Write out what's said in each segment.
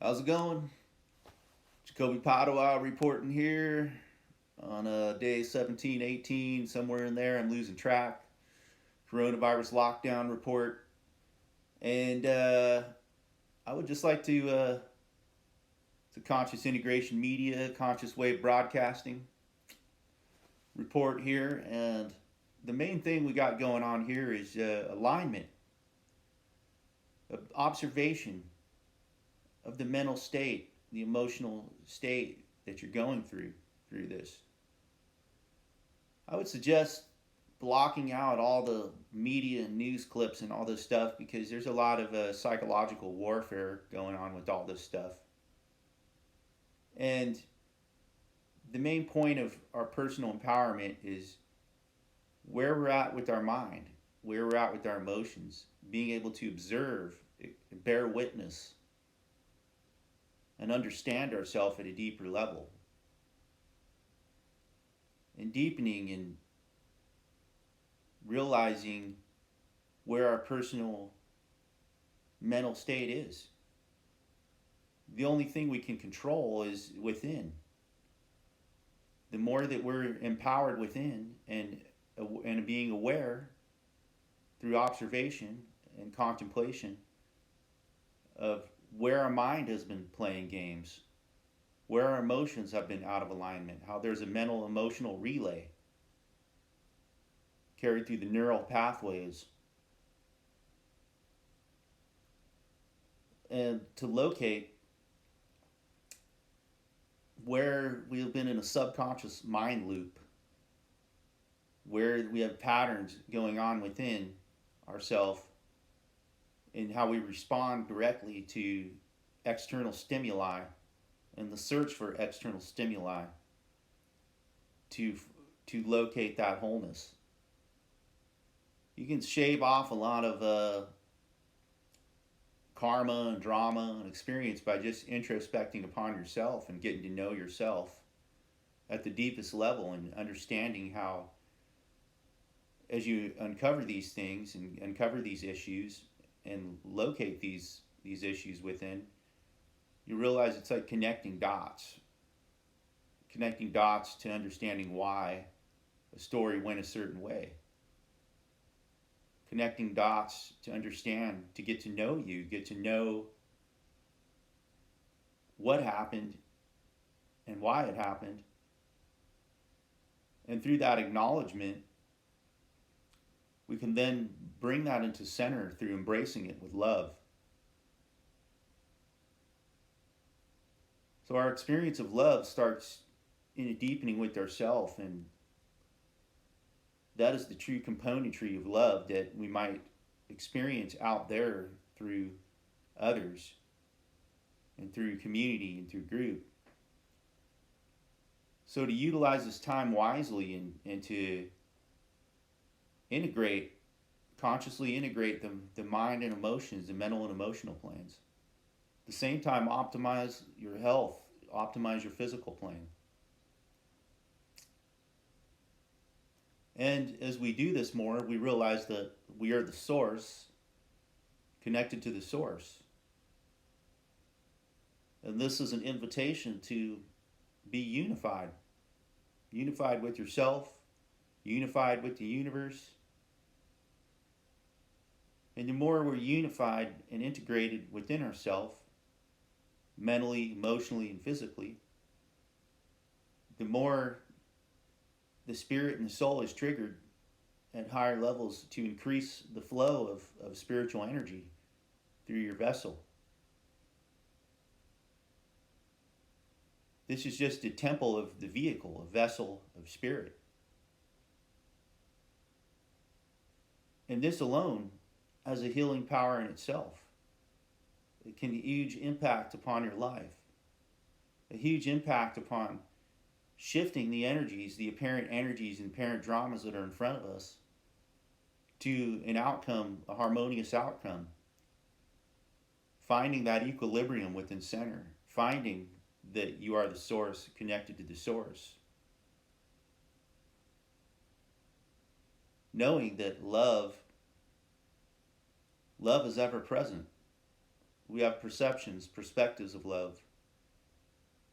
How's it going? Jacobi Padua reporting here on day 17, 18, somewhere in there. I'm losing track. Coronavirus lockdown report. And I would just like to Conscious Integration Media, Conscious Wave Broadcasting report here. And the main thing we got going on here is alignment, observation of the mental state, the emotional state that you're going through this. I would suggest blocking out all the media and news clips and all this stuff because there's a lot of psychological warfare going on with all this stuff. And the main point of our personal empowerment is where we're at with our mind, where we're at with our emotions, being able to observe, bear witness, and understand ourselves at a deeper level. And deepening and realizing where our personal mental state is. The only thing we can control is within. The more that we're empowered within and being aware through observation and contemplation of where our mind has been playing games, where our emotions have been out of alignment, how there's a mental emotional relay carried through the neural pathways, and to locate where we have been in a subconscious mind loop, where we have patterns going on within ourselves and how we respond directly to external stimuli and the search for external stimuli to locate that wholeness. You can shave off a lot of karma and drama and experience by just introspecting upon yourself and getting to know yourself at the deepest level and understanding how, as you uncover these things and uncover these issues and locate these issues within, you realize it's like connecting dots to understanding why a story went a certain way, connecting dots to understand, to get to know you, get to know what happened and why it happened. And through that acknowledgement, we can then bring that into center through embracing it with love. So our experience of love starts in a deepening with ourselves, and that is the true componentry of love that we might experience out there through others and through community and through group. So to utilize this time wisely and to consciously integrate the mind and emotions, the mental and emotional planes. At the same time, optimize your health, optimize your physical plane. And as we do this more, we realize that we are the source, connected to the source. And this is an invitation to be unified. Unified with yourself, unified with the universe. And the more we're unified and integrated within ourselves, mentally, emotionally, and physically, the more the spirit and the soul is triggered at higher levels to increase the flow of spiritual energy through your vessel. This is just a temple of the vehicle, a vessel of spirit. And this alone has a healing power in itself. It can have a huge impact upon your life, a huge impact upon shifting the energies, the apparent energies and apparent dramas that are in front of us to an outcome, a harmonious outcome. Finding that equilibrium within center, finding that you are the source, connected to the source. Knowing that love is ever present. We have perceptions, perspectives of love.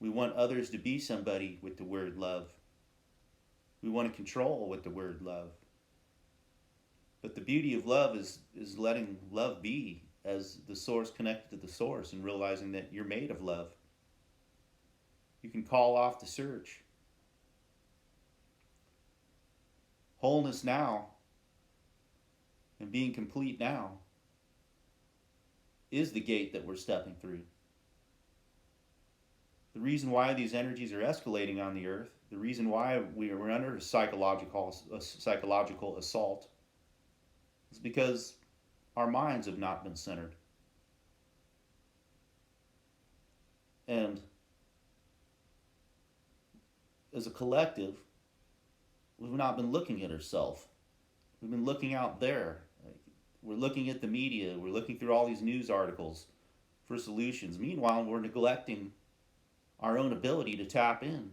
We want others to be somebody with the word love. We want to control with the word love. But the beauty of love is letting love be as the source connected to the source and realizing that you're made of love. You can call off the search. Wholeness now and being complete now is the gate that we're stepping through. The reason why these energies are escalating on the earth, the reason why we're under a psychological assault, is because our minds have not been centered. And as a collective, we've not been looking at ourselves. We've been looking out there. We're looking at the media. We're looking through all these news articles for solutions. Meanwhile, we're neglecting our own ability to tap in.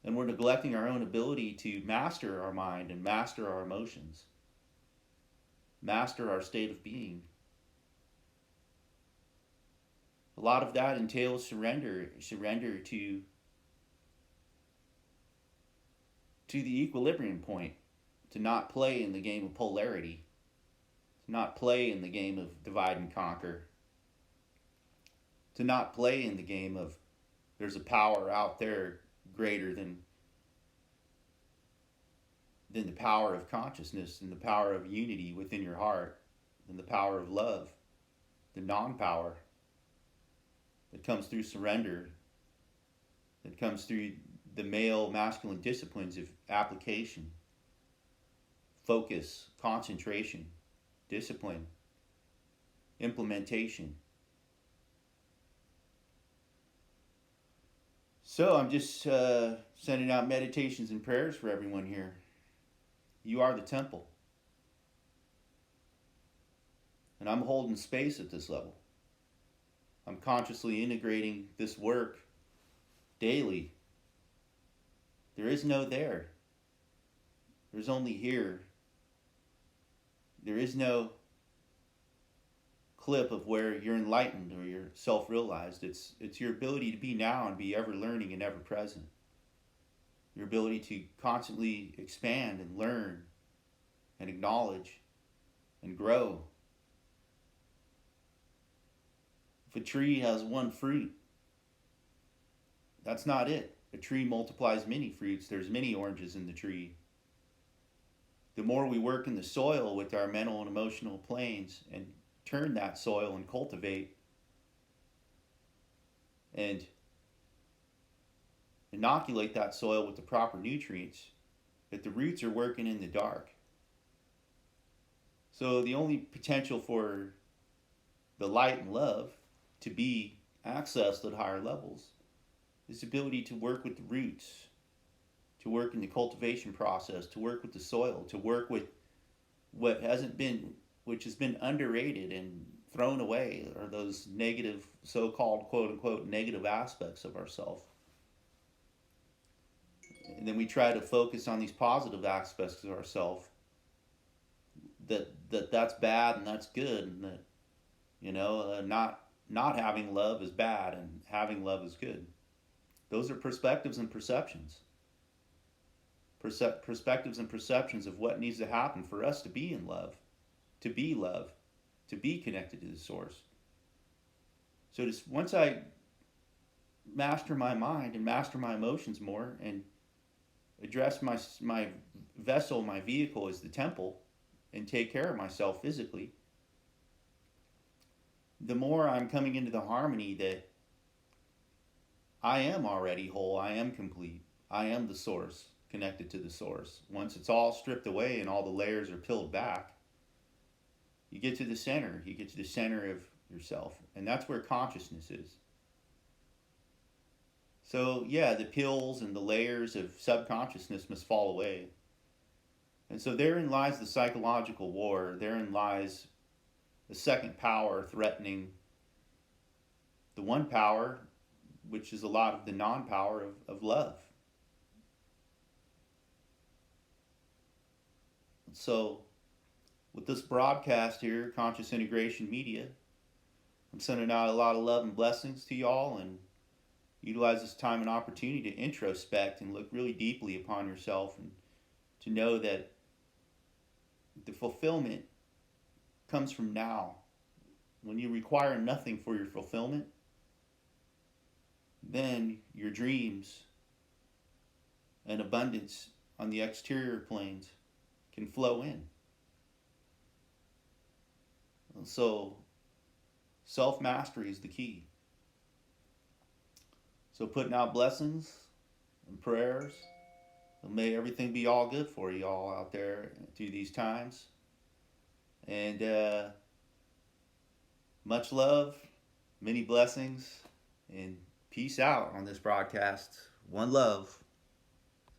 And we're neglecting our own ability to master our mind and master our emotions, master our state of being. A lot of that entails surrender to the equilibrium point, to not play in the game of polarity, to not play in the game of divide and conquer, to not play in the game of there's a power out there greater than the power of consciousness and the power of unity within your heart, than the power of love, the non-power that comes through surrender, that comes through the male masculine disciplines of application, focus, concentration, discipline, implementation. So I'm just sending out meditations and prayers for everyone here. You are the temple. And I'm holding space at this level. I'm consciously integrating this work daily. There is no there. There's only here. There is no clip of where you're enlightened or you're self-realized. It's your ability to be now and be ever learning and ever present. Your ability to constantly expand and learn and acknowledge and grow. If a tree has one fruit, that's not it. A tree multiplies many fruits. There's many oranges in the tree. The more we work in the soil with our mental and emotional planes and turn that soil and cultivate and inoculate that soil with the proper nutrients, that the roots are working in the dark. So the only potential for the light and love to be accessed at higher levels is the ability to work with the roots, to work in the cultivation process, to work with the soil, to work with what hasn't been, which has been underrated and thrown away, are those negative, so-called quote-unquote negative aspects of ourselves. And then we try to focus on these positive aspects of ourselves, that's bad and that's good, and that not having love is bad and having love is good. Those are perspectives and perceptions. Perspectives and perceptions of what needs to happen for us to be in love, to be connected to the source. So just once I master my mind and master my emotions more and address my vessel, my vehicle as the temple, and take care of myself physically, the more I'm coming into the harmony that I am already whole, I am complete, I am the source, connected to the source. Once it's all stripped away and all the layers are peeled back, you get to the center. You get to the center of yourself. And that's where consciousness is. So yeah, the pills and the layers of subconsciousness must fall away. And so therein lies the psychological war. Therein lies the second power threatening the one power, which is a lot of the non-power of love. So with this broadcast here, Conscious Integration Media, I'm sending out a lot of love and blessings to y'all, and utilize this time and opportunity to introspect and look really deeply upon yourself, and to know that the fulfillment comes from now. When you require nothing for your fulfillment, then your dreams and abundance on the exterior planes can flow in. So, self mastery is the key. So, putting out blessings and prayers. May everything be all good for you all out there through these times. And much love, many blessings, and peace out on this broadcast. One love.